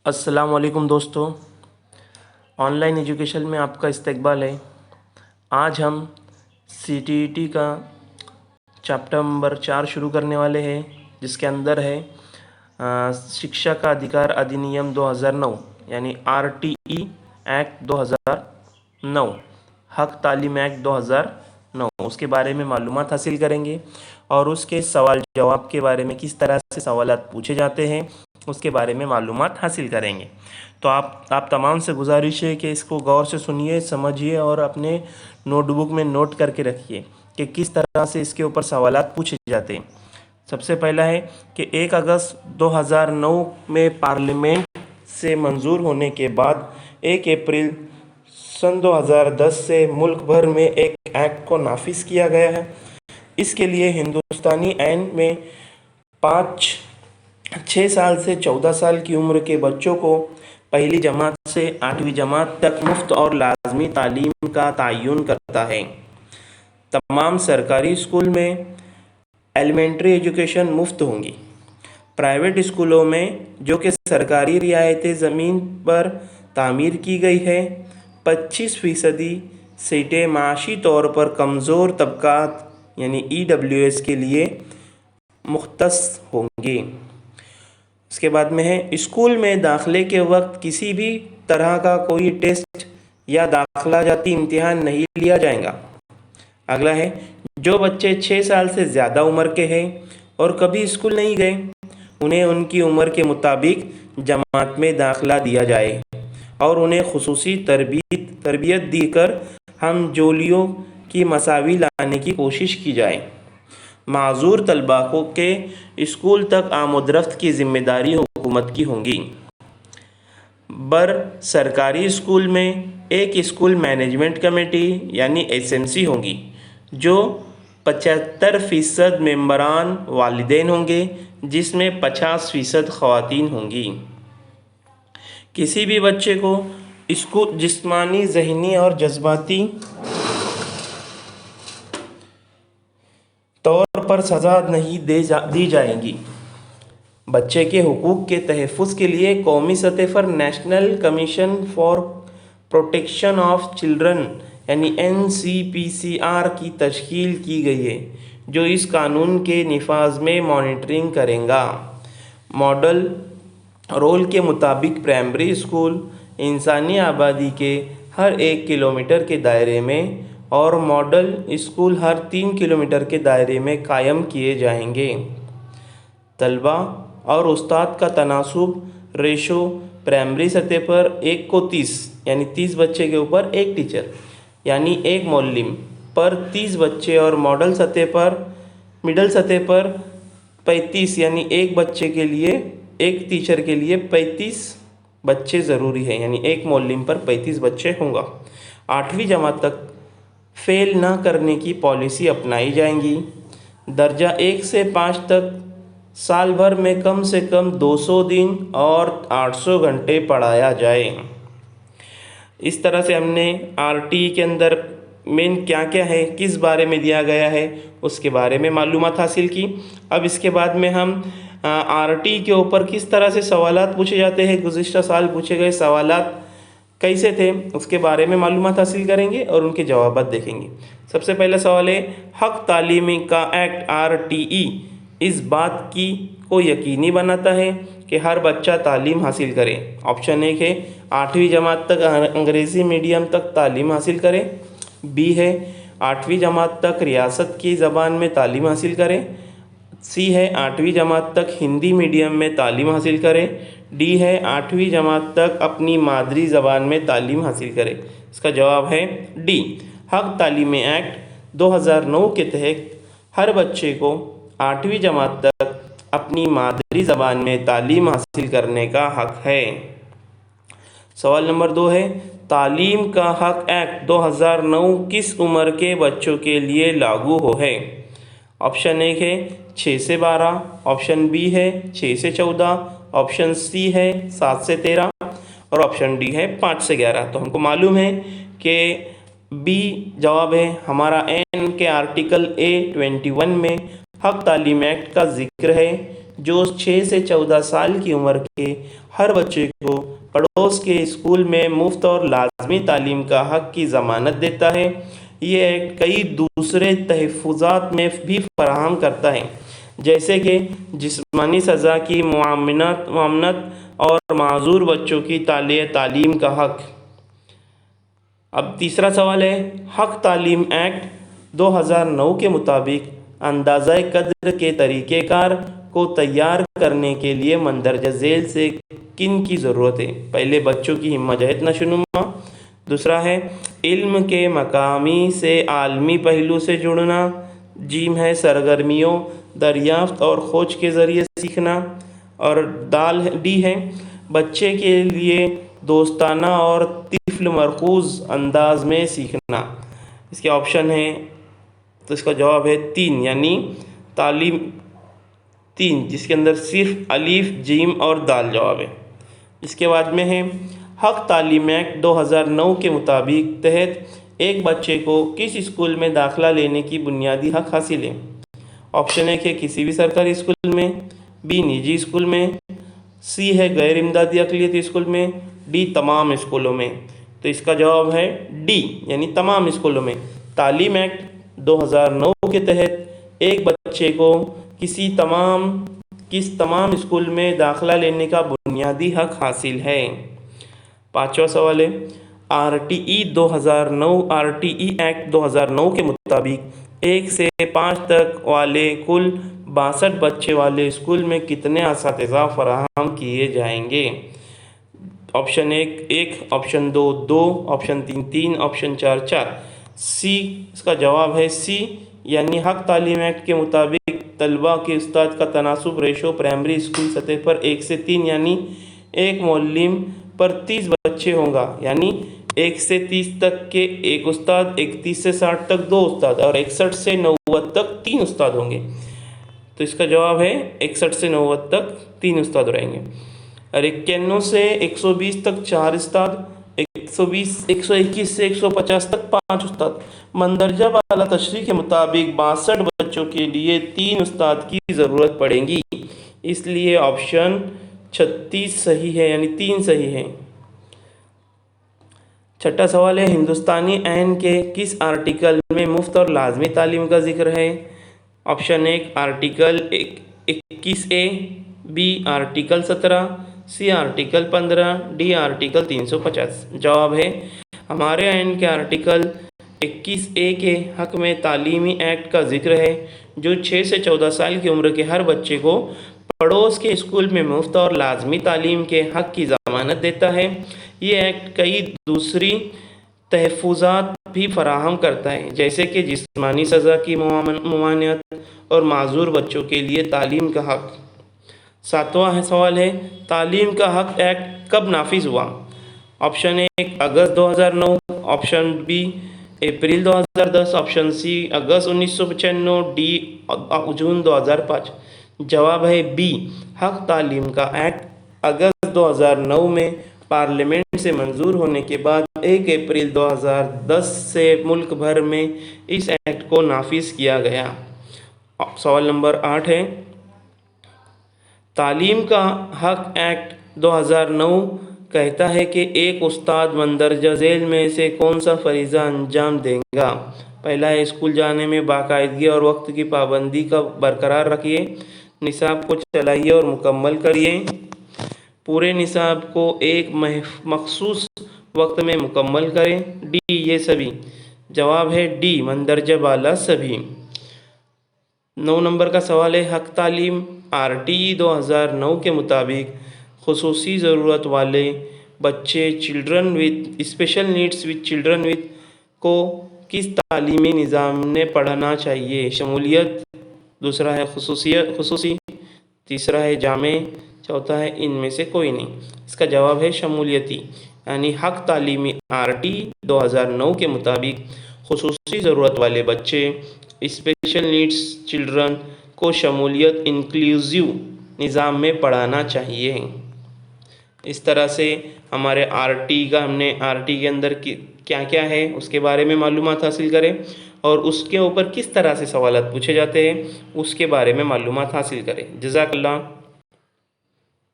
السلام علیکم دوستو، آن لائن ایجوکیشن میں آپ کا استقبال ہے۔ آج ہم CTET کا چیپٹر نمبر 4 شروع کرنے والے ہیں، جس کے اندر ہے شکشا کا ادھیکار ادھینیم 2009 یعنی RTE ایکٹ 2009، حق تعلیم ایکٹ 2009، اس کے بارے میں معلومات حاصل کریں گے اور اس کے سوال جواب کے بارے میں کس طرح سے سوالات پوچھے جاتے ہیں اس کے بارے میں معلومات حاصل کریں گے۔ تو آپ تمام سے گزارش ہے کہ اس کو غور سے سنیے، سمجھیے اور اپنے نوٹ بک میں نوٹ کر کے رکھیے کہ کس طرح سے اس کے اوپر سوالات پوچھے جاتے ہیں۔ سب سے پہلا ہے کہ 1 اگست 2009 میں پارلیمنٹ سے منظور ہونے کے بعد 1 اپریل سن 2010 سے ملک بھر میں ایک ایکٹ کو نافذ کیا گیا ہے۔ اس کے لیے ہندوستانی آئین میں 6 سال سے 14 سال کی عمر کے بچوں کو پہلی جماعت سے 8ویں جماعت تک مفت اور لازمی تعلیم کا تعین کرتا ہے۔ تمام سرکاری اسکول میں ایلیمنٹری ایجوکیشن مفت ہوں گی۔ پرائیویٹ اسکولوں میں جو کہ سرکاری رعایت زمین پر تعمیر کی گئی ہے، 25% سیٹیں معاشی طور پر کمزور طبقات یعنی EWS کے لیے مختص ہوں گی۔ اس کے بعد میں ہے اسکول میں داخلے کے وقت کسی بھی طرح کا کوئی ٹیسٹ یا داخلہ جاتی امتحان نہیں لیا جائے گا۔ اگلا ہے جو بچے 6 سال سے زیادہ عمر کے ہیں اور کبھی اسکول نہیں گئے، انہیں ان کی عمر کے مطابق جماعت میں داخلہ دیا جائے اور انہیں خصوصی تربیت دی کر ہم جولیوں کی مساوی لانے کی کوشش کی جائے۔ معذور طلباء کے اسکول تک آمد رفت کی ذمہ داری حکومت کی ہوگی۔ سرکاری اسکول میں ایک اسکول مینجمنٹ کمیٹی یعنی SMC ہوگی، جو 75% ممبران والدین ہوں گے، جس میں 50% خواتین ہوں گی۔ کسی بھی بچے کو جسمانی، ذہنی اور جذباتی طور پر سزا نہیں دی جائے گی۔ بچے کے حقوق کے تحفظ کے لیے قومی سطح پر national commission for protection of children یعنی NCPCR کی تشکیل کی گئی ہے، جو اس قانون کے نفاذ میں مانیٹرنگ کرے گا۔ ماڈل رول کے مطابق پرائمری اسکول انسانی آبادی کے ہر 1 کلومیٹر کے دائرے میں اور ماڈل اسکول ہر 3 کلومیٹر کے دائرے میں قائم کیے جائیں گے۔ طلباء اور استاد کا تناسب ریشو پرائمری سطح پر 1:30 یعنی 30 بچے کے اوپر 1 ٹیچر یعنی 1 معلم پر 30 بچے اور ماڈل سطح پر 35 یعنی 1 بچے کے لیے 1 ٹیچر کے لیے 35 بچے ضروری ہیں، یعنی 1 معلم پر 35 بچے ہوں گا۔ 8ویں جماعت تک فیل نہ کرنے کی پالیسی اپنائی جائیں گی۔ درجہ 1 سے 5 تک سال بھر میں کم سے کم 200 دن اور 800 گھنٹے پڑھایا جائے۔ اس طرح سے ہم نے RTE کے اندر مین کیا ہے، کس بارے میں دیا گیا ہے، اس کے بارے میں معلومات حاصل کی۔ اب اس کے بعد میں ہم RTE کے اوپر کس طرح سے سوالات پوچھے جاتے ہیں، گزشتہ سال پوچھے گئے سوالات کیسے تھے، اس کے بارے میں معلومات حاصل کریں گے اور ان کے جوابات دیکھیں گے۔ سب سے پہلا سوال ہے، حق تعلیم کا ایکٹ RTE اس بات کو یقینی بناتا ہے کہ ہر بچہ تعلیم حاصل کرے۔ آپشن 1 ہے 8ویں جماعت تک انگریزی میڈیم تک تعلیم حاصل کرے، B ہے 8ویں جماعت تک ریاست کی زبان میں تعلیم حاصل کرے، C ہے 8ویں جماعت تک ہندی میڈیم میں تعلیم حاصل کرے، D ہے 8ویں جماعت تک اپنی مادری زبان میں تعلیم حاصل کرے۔ اس کا جواب ہے D۔ حق تعلیم ایکٹ 2009 کے تحت ہر بچے کو 8ویں جماعت تک اپنی مادری زبان میں تعلیم حاصل کرنے کا حق ہے۔ سوال نمبر 2 ہے، تعلیم کا حق ایکٹ 2009 کس عمر کے بچوں کے لیے لاگو ہے؟ آپشن 1 ہے 6 سے 12، آپشن B ہے 6 سے 14، آپشن C ہے 7 سے 13 اور آپشن D ہے 5 سے 11۔ تو ہم کو معلوم ہے کہ B جواب ہے ہمارا N کے آرٹیکل A21 میں حق تعلیم ایکٹ کا ذکر ہے، جو 6 سے 14 سال کی عمر کے ہر بچے کو پڑوس کے اسکول میں مفت اور لازمی تعلیم کا حق کی ضمانت دیتا ہے۔ یہ ایکٹ کئی دوسرے تحفظات میں بھی فراہم کرتا ہے، جیسے کہ جسمانی سزا کی معاملت اور معذور بچوں کی تعلیم کا حق۔ اب تیسرا سوال ہے، حق تعلیم ایکٹ 2009 کے مطابق اندازہ قدر کے طریقہ کار کو تیار کرنے کے لیے مندرجہ ذیل سے کن کی ضرورت ہے؟ پہلے، بچوں کی ہمت جہت نشوونما۔ دوسرا ہے علم کے مقامی سے عالمی پہلو سے جڑنا۔ جیم ہے سرگرمیوں، دریافت اور کھوج کے ذریعے سیکھنا۔ اور ڈی ہے بچے کے لیے دوستانہ اور طفل مرکوز انداز میں سیکھنا۔ اس کے آپشن ہیں، تو اس کا جواب ہے 3، یعنی تعلیم 3، جس کے اندر صرف الف، جیم اور دال جواب ہے۔ اس کے بعد میں ہے حق تعلیم ایکٹ 2009 کے مطابق تحت ایک بچے کو کس اسکول میں داخلہ لینے کی بنیادی حق حاصل ہے؟ آپشن ہے کہ کسی بھی سرکاری اسکول میں، بی نجی اسکول میں، سی ہے غیر امدادی اقلیتی اسکول میں، ڈی تمام اسکولوں میں۔ تو اس کا جواب ہے ڈی، یعنی تمام اسکولوں میں۔ تعلیم ایکٹ 2009 کے تحت ایک بچے کو کس تمام اسکول میں داخلہ لینے کا بنیادی حق حاصل ہے۔ پانچواں سوال ہے، آر ٹی ای ایکٹ 2009 کے مطابق 1 سے 5 تک والے کل 62 بچے والے اسکول میں کتنے اساتذہ فراہم کیے جائیں گے؟ Option 1، option 2، option 3، option 4۔ سی، اس کا جواب ہے سی، یعنی حق تعلیم ایکٹ کے مطابق طلباء کے استاد کا تناسب ریشو پرائمری اسکول سطح پر 1 سے 3، یعنی ایک معلم پر 30 بچے ہوگا، یعنی 1 سے 30 تک کے ایک استاد، 31 سے 60 تک 2 استاد، اور 61 سے 90 تک 3 استاد ہوں گے۔ تو اس کا جواب ہے 61 سے 90 تک 3 استاد رہیں گے، اور 91 سے 120 تک 4 استاد، 121 سے 150 تک 5 استاد۔ مندرجہ بالا تشریح کے مطابق 62 بچوں کے لیے 3 استاد کی ضرورت پڑے گی، اس لیے آپشن 36 صحیح ہے، یعنی 3 صحیح ہے۔ چھٹا سوال ہے، ہندوستانی آئین کے کس آرٹیکل میں مفت اور لازمی تعلیم کا ذکر ہے؟ Option 1، article 21A، B article 17، C article 15، D article 350۔ جواب ہے، ہمارے آئین کے آرٹیکل 21A کے حق میں تعلیمی ایکٹ کا ذکر ہے، جو 6 سے 14 سال کی عمر کے ہر بچے کو پڑوس کے اسکول میں مفت اور لازمی تعلیم کے حق کی ضمانت دیتا ہے۔ یہ ایکٹ کئی دوسری تحفظات بھی فراہم کرتا ہے، جیسے کہ جسمانی سزا کی ممانعت اور معذور بچوں کے لیے تعلیم کا حق۔ ساتواں سوال ہے، تعلیم کا حق ایکٹ کب نافذ ہوا؟ Option 1، August 2009، option B, April 2010، option C, August 1995، D June 2005۔ جواب ہے بی، حق تعلیم کا ایکٹ اگست 2009 میں پارلیمنٹ سے منظور ہونے کے بعد 1 اپریل 2010 سے ملک بھر میں اس ایکٹ کو نافذ کیا گیا۔ سوال نمبر 8 ہے، تعلیم کا حق ایکٹ 2009 کہتا ہے کہ ایک استاد مندرجہ ذیل میں سے کون سا فریضہ انجام دے گا؟ پہلا ہے، اسکول جانے میں باقاعدگی اور وقت کی پابندی کا برقرار رکھیے، نصاب کو چلائیے اور مکمل کریے، پورے نصاب کو ایک مخصوص وقت میں مکمل کریں، ڈی یہ سبھی۔ جواب ہے ڈی، مندرجہ بالا سبھی۔ 9 نمبر کا سوال ہے، حق تعلیم آر ٹی ای 2009 کے مطابق خصوصی ضرورت والے بچے اسپیشل نیڈس چلڈرن کو کس تعلیمی نظام میں پڑھنا چاہیے؟ شمولیت، دوسرا ہے خصوصی، تیسرا ہے جامع، چوتھا ہے ان میں سے کوئی نہیں۔ اس کا جواب ہے شمولیتی، یعنی حق تعلیمی آر ٹی 2009 کے مطابق خصوصی ضرورت والے بچے اسپیشل نیڈس چلڈرن کو شمولیت انکلوزیو نظام میں پڑھانا چاہیے۔ اس طرح سے ہمارے آر ٹی کا ہم نے آر ٹی کے اندر کیا کیا ہے اس کے بارے میں معلومات حاصل کریں، اور اس کے اوپر کس طرح سے سوالات پوچھے جاتے ہیں اس کے بارے میں معلومات حاصل کریں۔ جزاک اللہ۔